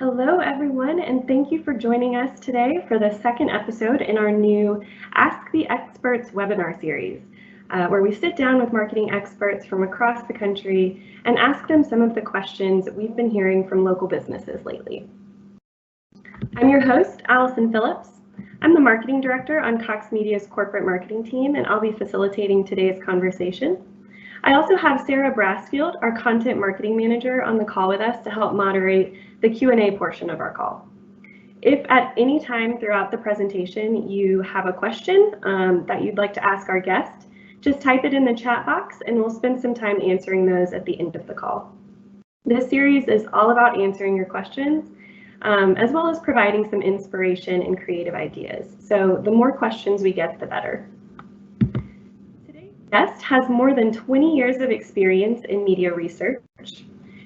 Hello, everyone, and thank you for joining us today for the second episode in our new Ask the Experts webinar series, where we sit down with marketing experts from across the country and ask them some of the questions we've been hearing from local businesses lately. I'm your host, Allison Phillips. I'm the marketing director on Cox Media's corporate marketing team, and I'll be facilitating today's conversation. I also have Sarah Brassfield, our content marketing manager, on the call with us to help moderate the Q&A portion of our call. If at any time throughout the presentation you have a question that you'd like to ask our guest, just type it in the chat box and we'll spend some time answering those at the end of the call. This series is all about answering your questions, as well as providing some inspiration and creative ideas. So the more questions we get, the better. Guest has more than 20 years of experience in media research.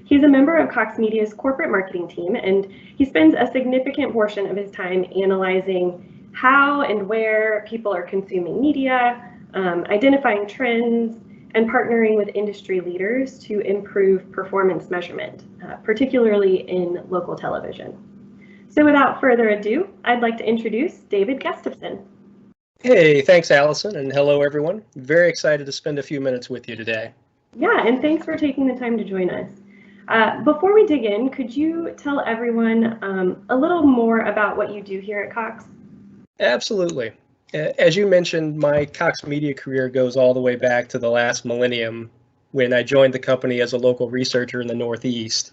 He's a member of Cox Media's corporate marketing team, and he spends a significant portion of his time analyzing how and where people are consuming media, identifying trends, and partnering with industry leaders to improve performance measurement, particularly in local television. So without further ado, I'd like to introduce David Gustafson. Hey, thanks, Allison, and hello, everyone. Very excited to spend a few minutes with you today. Yeah, and thanks for taking the time to join us. Before we dig in, could you tell everyone a little more about what you do here at Cox? Absolutely. As you mentioned, my Cox Media career goes all the way back to the last millennium when I joined the company as a local researcher in the Northeast.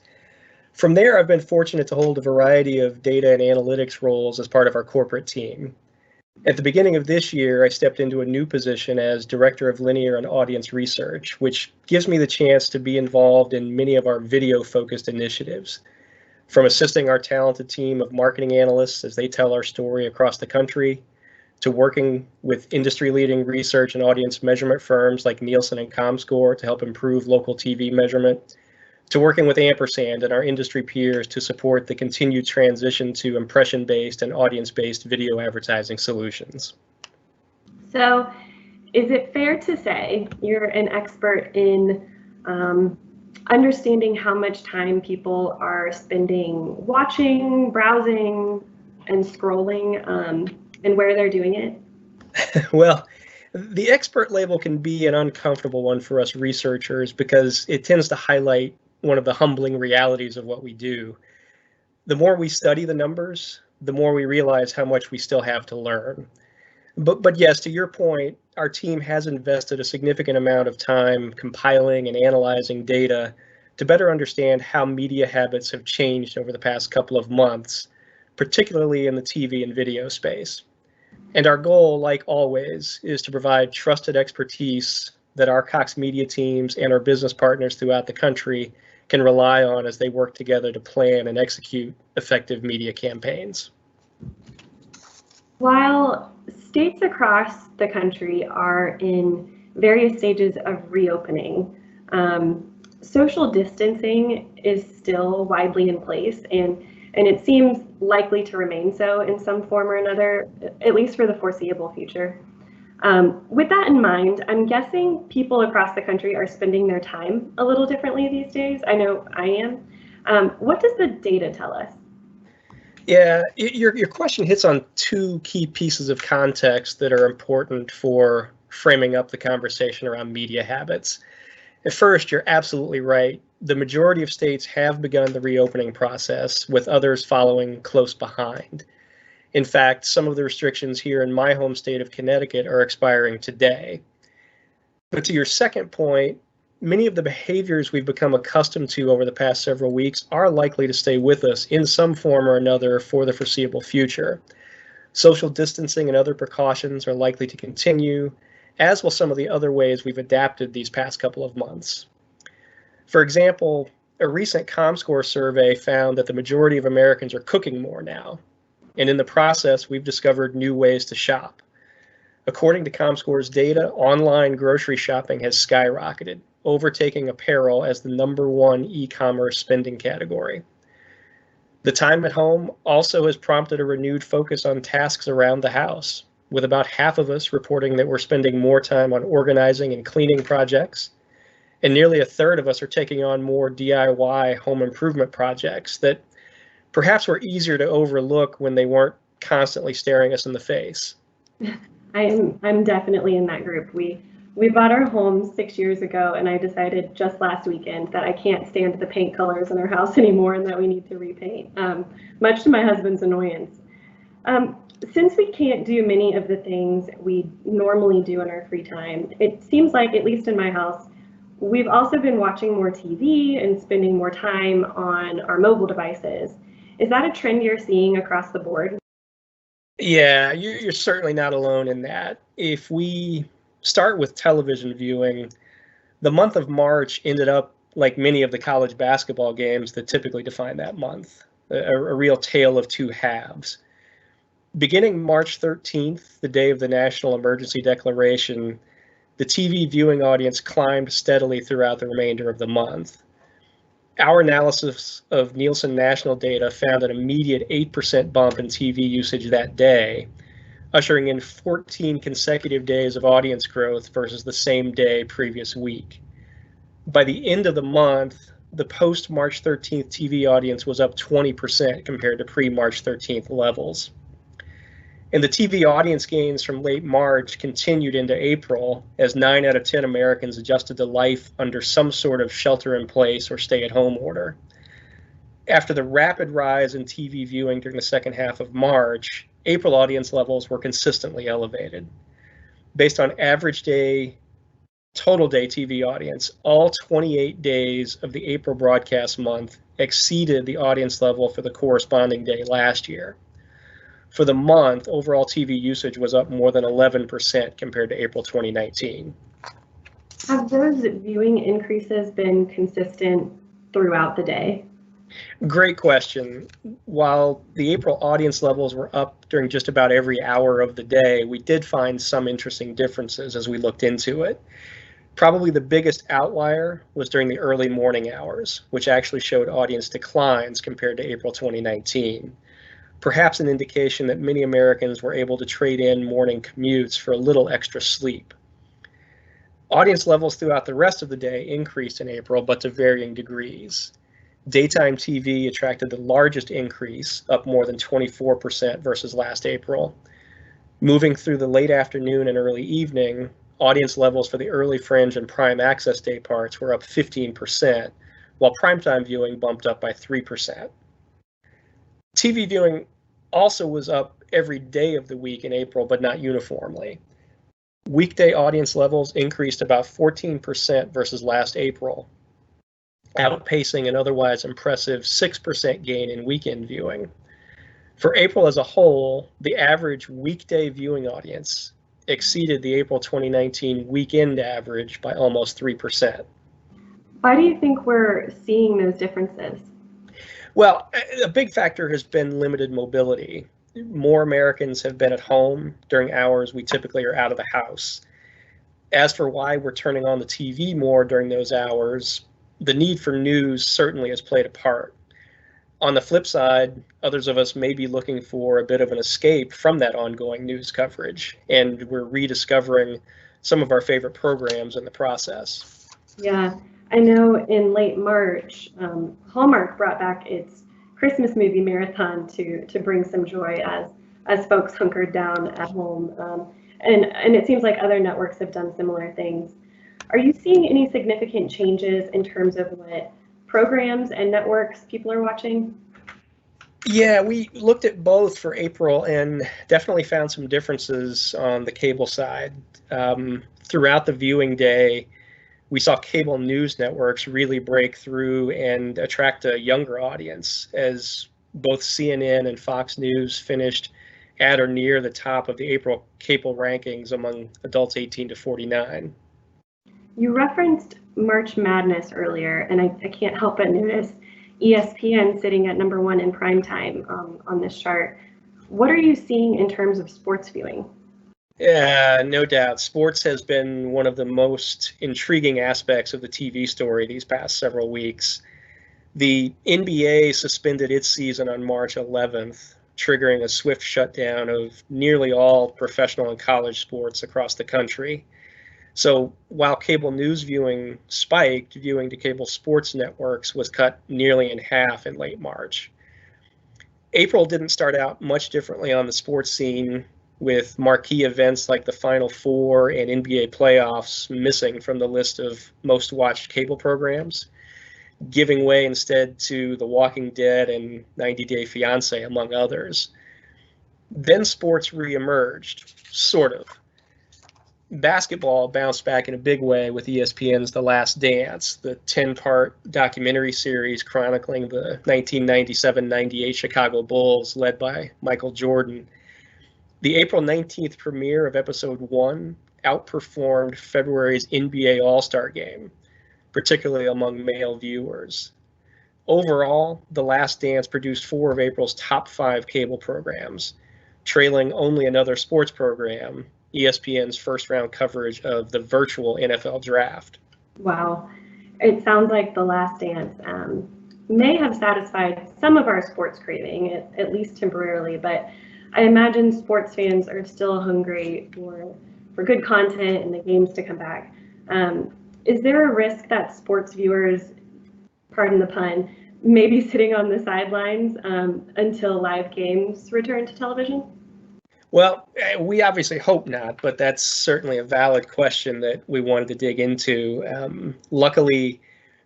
From there, I've been fortunate to hold a variety of data and analytics roles as part of our corporate team. At the beginning of this year, I stepped into a new position as Director of Linear and Audience Research, which gives me the chance to be involved in many of our video-focused initiatives, from assisting our talented team of marketing analysts as they tell our story across the country, to working with industry-leading research and audience measurement firms like Nielsen and Comscore to help improve local TV measurement, to working with Ampersand and our industry peers to support the continued transition to impression-based and audience-based video advertising solutions. So, is it fair to say you're an expert in understanding how much time people are spending watching, browsing, and scrolling, and where they're doing it? Well, the expert label can be an uncomfortable one for us researchers because it tends to highlight one of the humbling realities of what we do. The more we study the numbers, the more we realize how much we still have to learn. But yes, to your point, our team has invested a significant amount of time compiling and analyzing data to better understand how media habits have changed over the past couple of months, particularly in the TV and video space. And our goal, like always, is to provide trusted expertise that our Cox Media teams and our business partners throughout the country can rely on as they work together to plan and execute effective media campaigns. While states across the country are in various stages of reopening, social distancing is still widely in place, and it seems likely to remain so in some form or another, at least for the foreseeable future. With that in mind, I'm guessing people across the country are spending their time a little differently these days. I know I am. What does the data tell us? Yeah, your question hits on two key pieces of context that are important for framing up the conversation around media habits. At first, you're absolutely right. The majority of states have begun the reopening process, with others following close behind. In fact, some of the restrictions here in my home state of Connecticut are expiring today. But to your second point, many of the behaviors we've become accustomed to over the past several weeks are likely to stay with us in some form or another for the foreseeable future. Social distancing and other precautions are likely to continue, as will some of the other ways we've adapted these past couple of months. For example, a recent Comscore survey found that the majority of Americans are cooking more now. And in the process, we've discovered new ways to shop. According to Comscore's data, online grocery shopping has skyrocketed, overtaking apparel as the #1 e-commerce spending category. The time at home also has prompted a renewed focus on tasks around the house, with about half of us reporting that we're spending more time on organizing and cleaning projects, and nearly a third of us are taking on more DIY home improvement projects that perhaps were easier to overlook when they weren't constantly staring us in the face. I'm definitely in that group. We bought our home 6 years ago, and I decided just last weekend that I can't stand the paint colors in our house anymore and that we need to repaint, much to my husband's annoyance. Since we can't do many of the things we normally do in our free time, it seems like, at least in my house, we've also been watching more TV and spending more time on our mobile devices. Is that a trend you're seeing across the board? Yeah, you're certainly not alone in that. If we start with television viewing, the month of March ended up like many of the college basketball games that typically define that month, a real tale of two halves. Beginning March 13th, the day of the national emergency declaration, the TV viewing audience climbed steadily throughout the remainder of the month. Our analysis of Nielsen national data found an immediate 8% bump in TV usage that day, ushering in 14 consecutive days of audience growth versus the same day previous week. By the end of the month, the post-March 13th TV audience was up 20% compared to pre-March 13th levels. And the TV audience gains from late March continued into April as 9 out of 10 Americans adjusted to life under some sort of shelter-in-place or stay-at-home order. After the rapid rise in TV viewing during the second half of March, April audience levels were consistently elevated. Based on average day, total day TV audience, all 28 days of the April broadcast month exceeded the audience level for the corresponding day last year. For the month, overall TV usage was up more than 11% compared to April 2019. Have those viewing increases been consistent throughout the day? Great question. While the April audience levels were up during just about every hour of the day, we did find some interesting differences as we looked into it. Probably the biggest outlier was during the early morning hours, which actually showed audience declines compared to April 2019. Perhaps an indication that many Americans were able to trade in morning commutes for a little extra sleep. Audience levels throughout the rest of the day increased in April, but to varying degrees. Daytime TV attracted the largest increase, up more than 24% versus last April. Moving through the late afternoon and early evening, audience levels for the early fringe and prime access day parts were up 15%, while primetime viewing bumped up by 3%. TV viewing also was up every day of the week in April, but not uniformly. Weekday audience levels increased about 14% versus last April, outpacing an otherwise impressive 6% gain in weekend viewing. For April as a whole, the average weekday viewing audience exceeded the April 2019 weekend average by almost 3%. Why do you think we're seeing those differences? Well, a big factor has been limited mobility. More Americans have been at home during hours we typically are out of the house. As for why we're turning on the TV more during those hours, the need for news certainly has played a part. On the flip side, others of us may be looking for a bit of an escape from that ongoing news coverage, and we're rediscovering some of our favorite programs in the process. Yeah, I know in late March, Hallmark brought back its Christmas movie marathon to bring some joy as folks hunkered down at home. And it seems like other networks have done similar things. Are you seeing any significant changes in terms of what programs and networks people are watching? Yeah, we looked at both for April and definitely found some differences on the cable side. Throughout the viewing day, we saw cable news networks really break through and attract a younger audience, as both CNN and Fox News finished at or near the top of the April cable rankings among adults 18 to 49. You referenced March Madness earlier, and I can't help but notice ESPN sitting at #1 in primetime on this chart. What are you seeing in terms of sports viewing? Yeah, no doubt. Sports has been one of the most intriguing aspects of the TV story these past several weeks. The NBA suspended its season on March 11th, triggering a swift shutdown of nearly all professional and college sports across the country. So while cable news viewing spiked, viewing to cable sports networks was cut nearly in half in late March. April didn't start out much differently on the sports scene, with marquee events like the Final Four and NBA playoffs missing from the list of most watched cable programs, giving way instead to The Walking Dead and 90 Day Fiancé, among others. Then sports reemerged, sort of. Basketball bounced back in a big way with ESPN's The Last Dance, the 10-part documentary series chronicling the 1997-98 Chicago Bulls led by Michael Jordan. The April 19th premiere of episode 1 outperformed February's NBA All-Star Game, particularly among male viewers. Overall, The Last Dance produced 4 of April's top 5 cable programs, trailing only another sports program, ESPN's first-round coverage of the virtual NFL draft. Wow. It sounds like The Last Dance may have satisfied some of our sports craving, at least temporarily, but I imagine sports fans are still hungry for good content and the games to come back. Is there a risk that sports viewers, pardon the pun, may be sitting on the sidelines until live games return to television? Well, we obviously hope not, but that's certainly a valid question that we wanted to dig into. Luckily,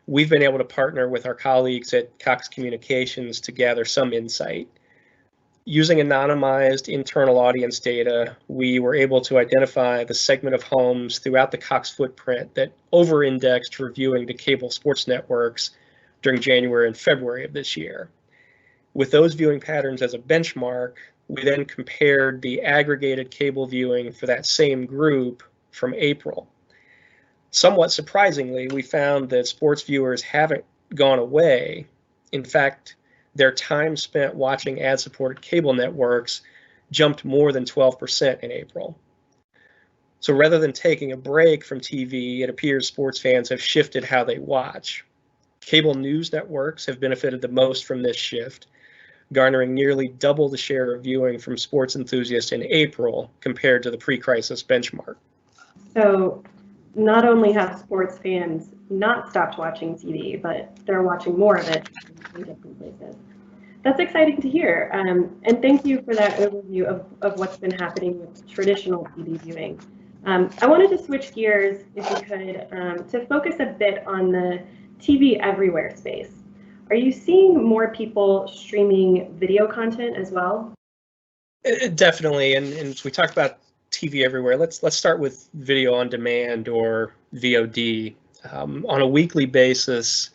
we've been able to partner with our colleagues at Cox Communications to gather some insight. Using anonymized internal audience data, we were able to identify the segment of homes throughout the Cox footprint that over-indexed for viewing to cable sports networks during January and February of this year. With those viewing patterns as a benchmark, we then compared the aggregated cable viewing for that same group from April. Somewhat surprisingly, we found that sports viewers haven't gone away. In fact, their time spent watching ad-supported cable networks jumped more than 12% in April. So rather than taking a break from TV, it appears sports fans have shifted how they watch. Cable news networks have benefited the most from this shift, garnering nearly double the share of viewing from sports enthusiasts in April compared to the pre-crisis benchmark. So not only have sports fans not stopped watching TV, but they're watching more of it in different places. That's exciting to hear. And thank you for that overview of what's been happening with traditional TV viewing. I wanted to switch gears, if we could, to focus a bit on the TV everywhere space. Are you seeing more people streaming video content as well? Definitely, and as we talk about TV everywhere, let's start with video on demand, or VOD. On a weekly basis,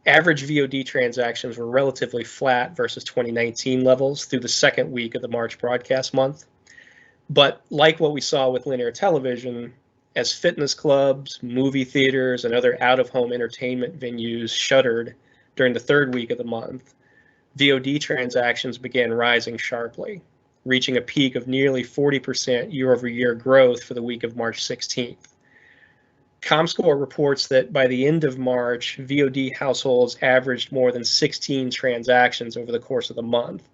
average VOD transactions were relatively flat versus 2019 levels through the second week of the March broadcast month. But like what we saw with linear television, as fitness clubs, movie theaters, and other out-of-home entertainment venues shuttered during the third week of the month, VOD transactions began rising sharply, reaching a peak of nearly 40% year-over-year growth for the week of March 16th. ComScore reports that by the end of March, VOD households averaged more than 16 transactions over the course of the month,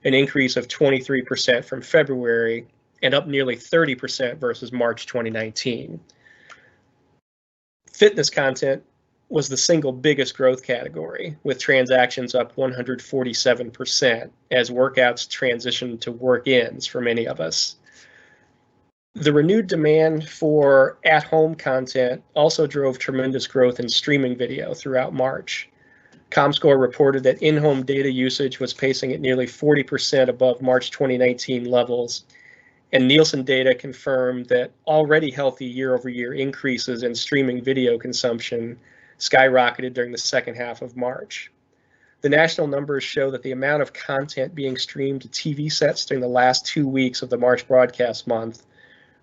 an increase of 23% from February and up nearly 30% versus March 2019. Fitness content was the single biggest growth category, with transactions up 147% as workouts transitioned to work-ins for many of us. The renewed demand for at-home content also drove tremendous growth in streaming video throughout March. ComScore reported that in-home data usage was pacing at nearly 40% above March 2019 levels, and Nielsen data confirmed that already healthy year-over-year increases in streaming video consumption skyrocketed during the second half of March. The national numbers show that the amount of content being streamed to TV sets during the last 2 weeks of the March broadcast month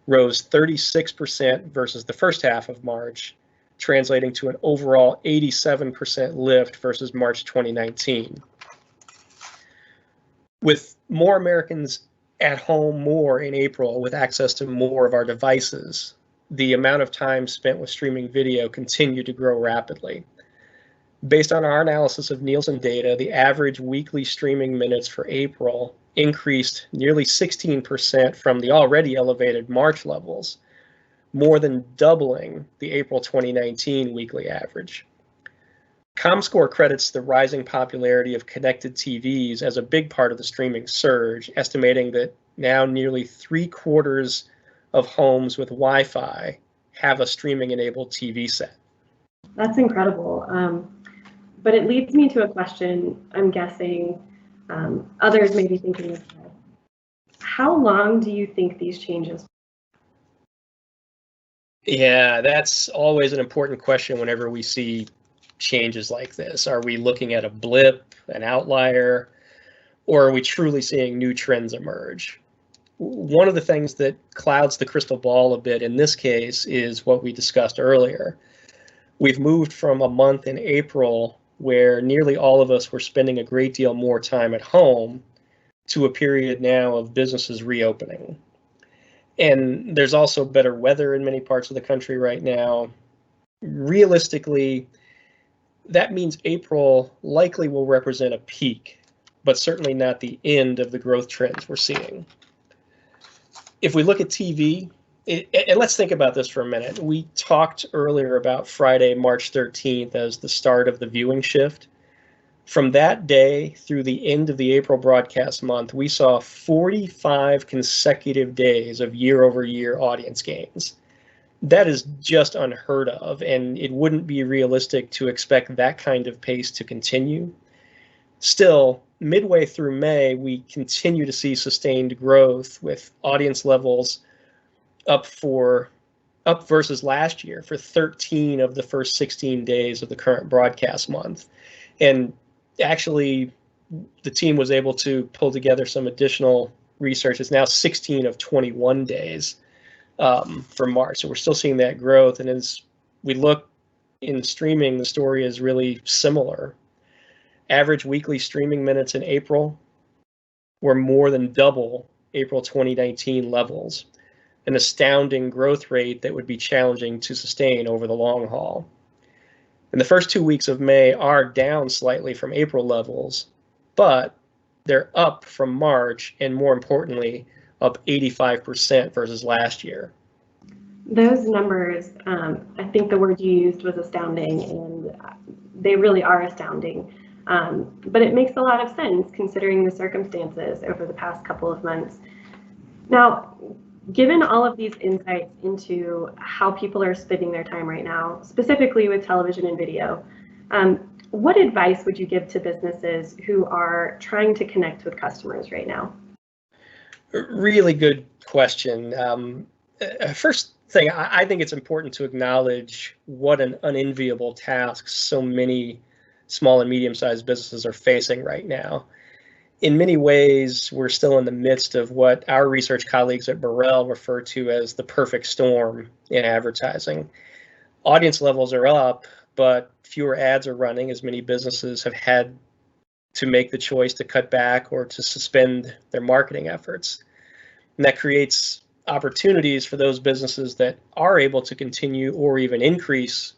rose 36% versus the first half of March, translating to an overall 87% lift versus March 2019. With more Americans at home more in April with access to more of our devices, the amount of time spent with streaming video continued to grow rapidly. Based on our analysis of Nielsen data, the average weekly streaming minutes for April increased nearly 16% from the already elevated March levels, more than doubling the April 2019 weekly average. ComScore credits the rising popularity of connected TVs as a big part of the streaming surge, estimating that now nearly 3/4 of homes with Wi-Fi have a streaming-enabled TV set. That's incredible. But it leads me to a question I'm guessing others may be thinking as well. How long do you think these changes? Yeah, that's always an important question whenever we see changes like this. Are we looking at a blip, an outlier, or are we truly seeing new trends emerge? One of the things that clouds the crystal ball a bit in this case is what we discussed earlier. We've moved from a month in April where nearly all of us were spending a great deal more time at home to a period now of businesses reopening. And there's also better weather in many parts of the country right now. Realistically, that means April likely will represent a peak, but certainly not the end of the growth trends we're seeing. If we look at TV, and let's think about this for a minute. We talked earlier about Friday, March 13th as the start of the viewing shift. From that day through the end of the April broadcast month, we saw 45 consecutive days of year-over-year audience gains. That is just unheard of, and it wouldn't be realistic to expect that kind of pace to continue. Still, midway through May, we continue to see sustained growth with audience levels up versus last year for 13 of the first 16 days of the current broadcast month. And actually, the team was able to pull together some additional research. It's now 16 of 21 days for March. So we're still seeing that growth. And as we look in streaming, the story is really similar. Average weekly streaming minutes in April were more than double April 2019 levels, an astounding growth rate that would be challenging to sustain over the long haul. And the first 2 weeks of May are down slightly from April levels, but they're up from March, and more importantly, up 85% versus last year. Those numbers, I think the word you used was astounding, and they really are astounding. But it makes a lot of sense considering the circumstances over the past couple of months. Now, given all of these insights into how people are spending their time right now, specifically with television and video, what advice would you give to businesses who are trying to connect with customers right now? Really good question. First thing, I think it's important to acknowledge what an unenviable task so many small and medium-sized businesses are facing right now. In many ways, we're still in the midst of what our research colleagues at Burrell refer to as the perfect storm in advertising. Audience levels are up, but fewer ads are running as many businesses have had to make the choice to cut back or to suspend their marketing efforts. And that creates opportunities for those businesses that are able to continue or even increase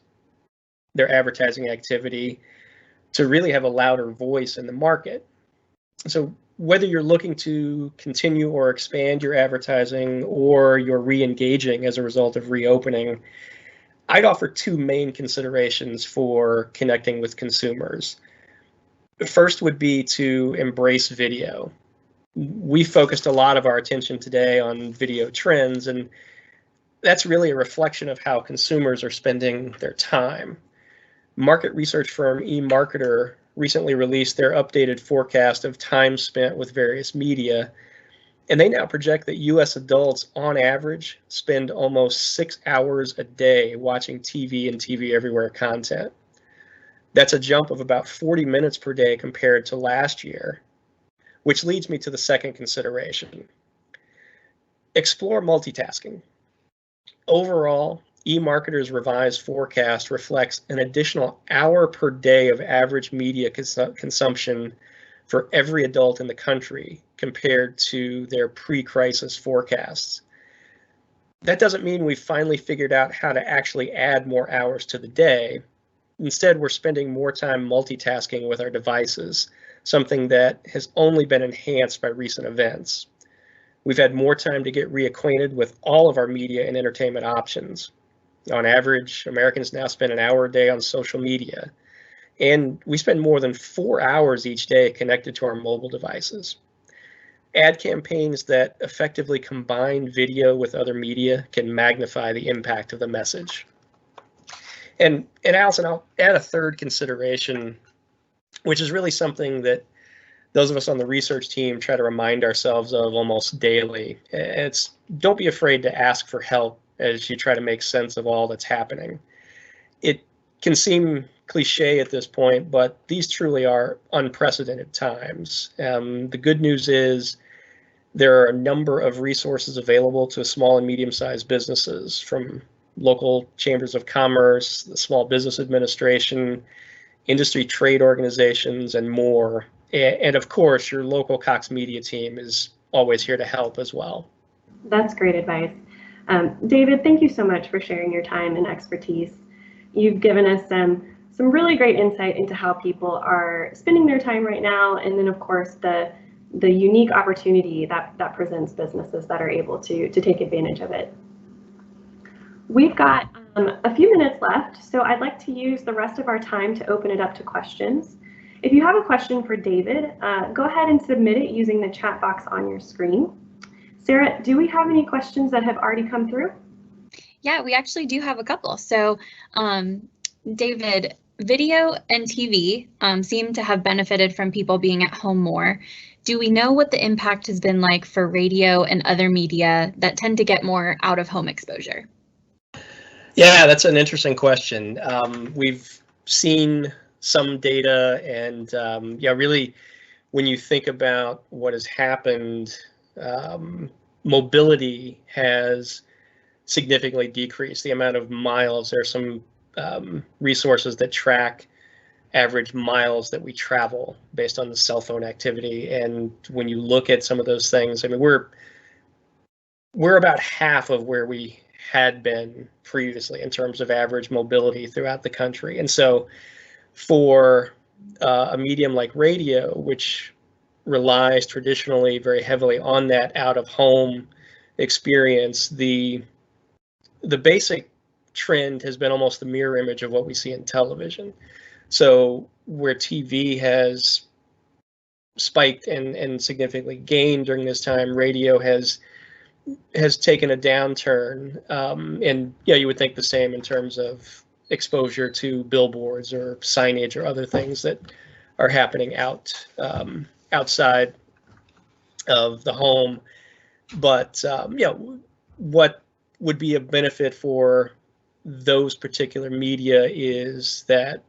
their advertising activity to really have a louder voice in the market. So whether you're looking to continue or expand your advertising or you're re-engaging as a result of reopening, I'd offer two main considerations for connecting with consumers. The first would be to embrace video. We focused a lot of our attention today on video trends, and that's really a reflection of how consumers are spending their time. Market research firm eMarketer recently released their updated forecast of time spent with various media, and they now project that U.S. adults, on average, spend almost 6 hours a day watching TV and TV Everywhere content. That's a jump of about 40 minutes per day compared to last year, which leads me to the second consideration. Explore multitasking. Overall, eMarketer's revised forecast reflects an additional hour per day of average media consumption for every adult in the country compared to their pre-crisis forecasts. That doesn't mean we've finally figured out how to actually add more hours to the day. Instead, we're spending more time multitasking with our devices, something that has only been enhanced by recent events. We've had more time to get reacquainted with all of our media and entertainment options. On average, Americans now spend an hour a day on social media. And we spend more than 4 hours each day connected to our mobile devices. Ad campaigns that effectively combine video with other media can magnify the impact of the message. And Allison, I'll add a third consideration, which is really something that those of us on the research team try to remind ourselves of almost daily. It's don't be afraid to ask for help as you try to make sense of all that's happening. It can seem cliche at this point, but these truly are unprecedented times. The good news is there are a number of resources available to small and medium-sized businesses, from local chambers of commerce, the Small Business Administration, industry trade organizations, and more. And of course, your local Cox Media team is always here to help as well. That's great advice. David, thank you so much for sharing your time and expertise. You've given us some really great insight into how people are spending their time right now, and then of course the unique opportunity that presents businesses that are able to take advantage of it. We've got a few minutes left, so I'd like to use the rest of our time to open it up to questions. If you have a question for David, go ahead and submit it using the chat box on your screen. Sarah, do we have any questions that have already come through? Yeah, we actually do have a couple. So, David, video and TV seem to have benefited from people being at home more. Do we know what the impact has been like for radio and other media that tend to get more out-of-home exposure? Yeah, that's an interesting question. We've seen some data, and yeah, really, when you think about what has happened, mobility has significantly decreased. The amount of miles, there are some resources that track average miles that we travel based on the cell phone activity. And when you look at some of those things, I mean, we're about half of where we had been previously in terms of average mobility throughout the country. And so for a medium like radio, which relies traditionally very heavily on that out-of-home experience, the basic trend has been almost the mirror image of what we see in television. So where TV has spiked and significantly gained during this time, radio has taken a downturn. And yeah, you would think the same in terms of exposure to billboards or signage or other things that are happening outside of the home. But yeah, what would be a benefit for those particular media is that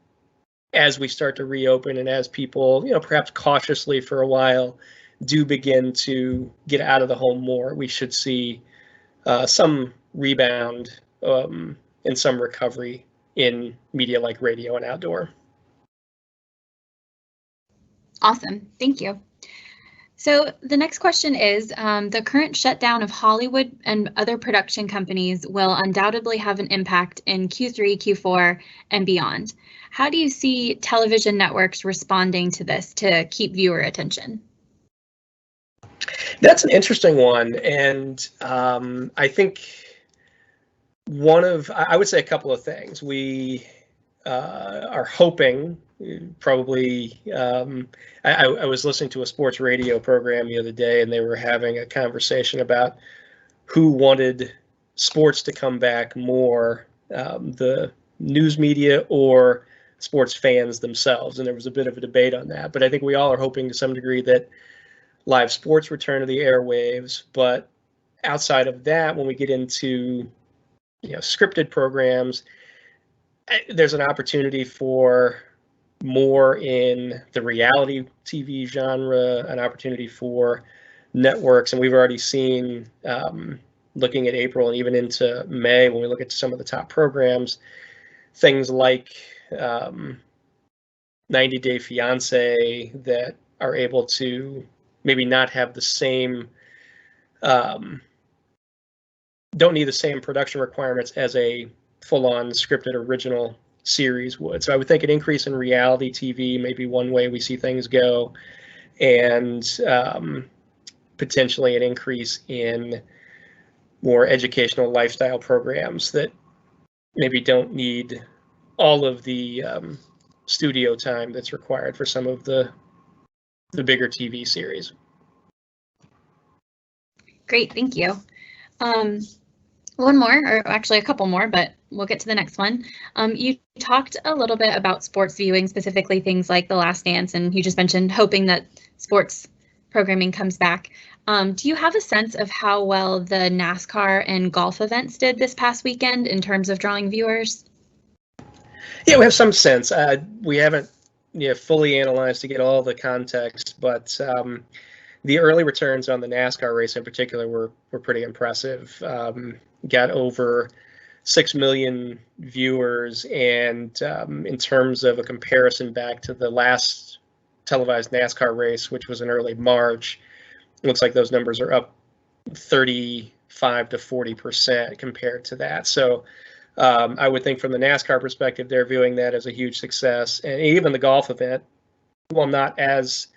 as we start to reopen and as people, perhaps cautiously for a while, do begin to get out of the home more, we should see some rebound and some recovery in media like radio and outdoor. Awesome, thank you. So the next question is, the current shutdown of Hollywood and other production companies will undoubtedly have an impact in Q3, Q4, and beyond. How do you see television networks responding to this to keep viewer attention? That's an interesting one, and I think I would say a couple of things. We are hoping, probably, I was listening to a sports radio program the other day, and they were having a conversation about who wanted sports to come back more, the news media or sports fans themselves, and there was a bit of a debate on that. But I think we all are hoping to some degree that live sports return to the airwaves. But outside of that, when we get into scripted programs, there's an opportunity for more in the reality TV genre, an opportunity for networks. And we've already seen, looking at April and even into May, when we look at some of the top programs, things like 90 Day Fiance that are able to maybe not have the same, don't need the same production requirements as a full-on scripted original series would. So I would think an increase in reality TV may be one way we see things go, and potentially an increase in more educational lifestyle programs that maybe don't need all of the studio time that's required for some of the bigger TV series. Great, thank you. One more, or actually a couple more, but we'll get to the next one. You talked a little bit about sports viewing, specifically things like The Last Dance, and you just mentioned hoping that sports programming comes back. Do you have a sense of how well the NASCAR and golf events did this past weekend in terms of drawing viewers? Yeah, we have some sense. We haven't fully analyzed to get all the context, but the early returns on the NASCAR race in particular were pretty impressive. Got over 6 million viewers, and in terms of a comparison back to the last televised NASCAR race, which was in early March, it looks like those numbers are up 35 to 40% compared to that. So I would think from the NASCAR perspective, they're viewing that as a huge success. And even the golf event, while not as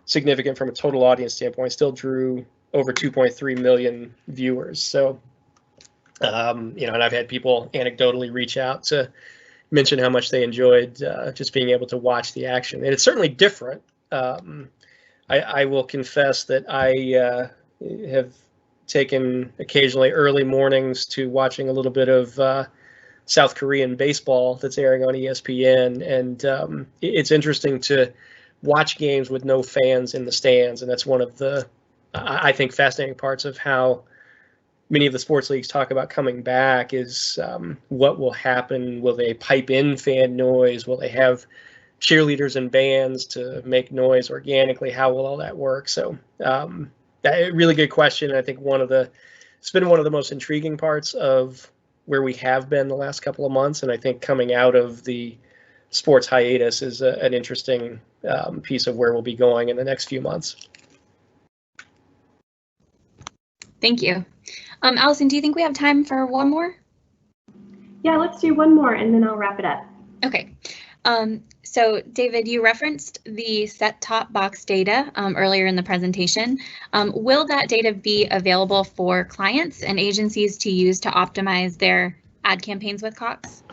significant from a total audience standpoint, still drew over 2.3 million viewers. So, and I've had people anecdotally reach out to mention how much they enjoyed just being able to watch the action. And it's certainly different. I will confess that I have taken occasionally early mornings to watching a little bit of South Korean baseball that's airing on ESPN. And it's interesting to watch games with no fans in the stands. And that's one of the, I think, fascinating parts of how many of the sports leagues talk about coming back is what will happen. Will they pipe in fan noise? Will they have cheerleaders and bands to make noise organically? How will all that work? So a really good question. I think it's been one of the most intriguing parts of where we have been the last couple of months. And I think coming out of the sports hiatus is an interesting piece of where we'll be going in the next few months. Thank you. Allison, do you think we have time for one more? Yeah, let's do one more and then I'll wrap it up. Okay. So David, you referenced the set-top box data earlier in the presentation. Will that data be available for clients and agencies to use to optimize their ad campaigns with Cox?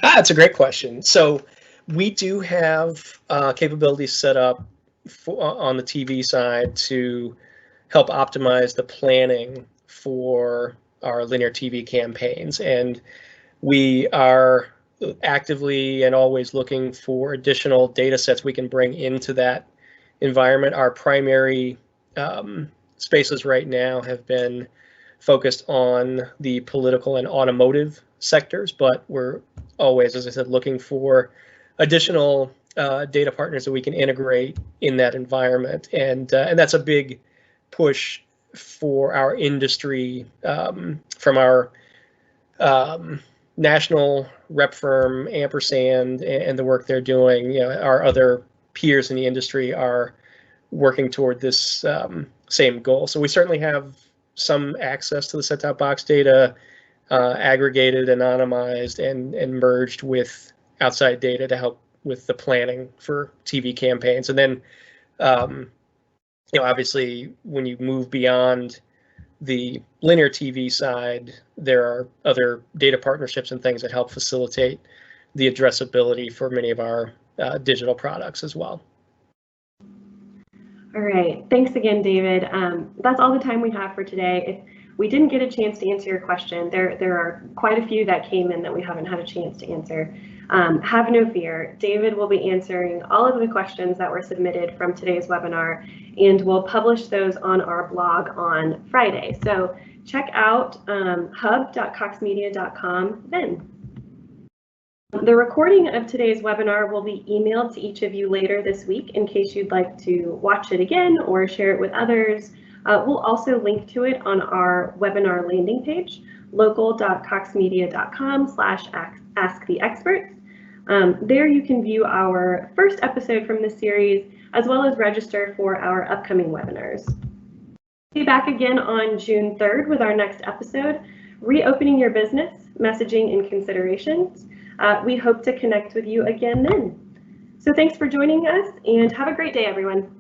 That's a great question. So we do have capabilities set up on the TV side to help optimize the planning for our linear TV campaigns. And we are actively and always looking for additional data sets we can bring into that environment. Our primary spaces right now have been focused on the political and automotive sectors, but we're always, as I said, looking for additional data partners that we can integrate in that environment. And that's a big push for our industry from our national rep firm Ampersand and the work they're doing. Our other peers in the industry are working toward this same goal. So we certainly have some access to the set-top box data, aggregated, anonymized, and merged with outside data to help with the planning for TV campaigns. And then, obviously, when you move beyond the linear TV side, there are other data partnerships and things that help facilitate the addressability for many of our digital products as well. All right, thanks again, David. That's all the time we have for today. If we didn't get a chance to answer your question, there are quite a few that came in that we haven't had a chance to answer. Have no fear. David will be answering all of the questions that were submitted from today's webinar, and we'll publish those on our blog on Friday. So check out hub.coxmedia.com then. The recording of today's webinar will be emailed to each of you later this week in case you'd like to watch it again or share it with others. We'll also link to it on our webinar landing page, local.coxmedia.com/asktheexperts. There you can view our first episode from this series, as well as register for our upcoming webinars. Be back again on June 3rd with our next episode, Reopening Your Business, Messaging and Considerations. We hope to connect with you again then. So thanks for joining us and have a great day, everyone.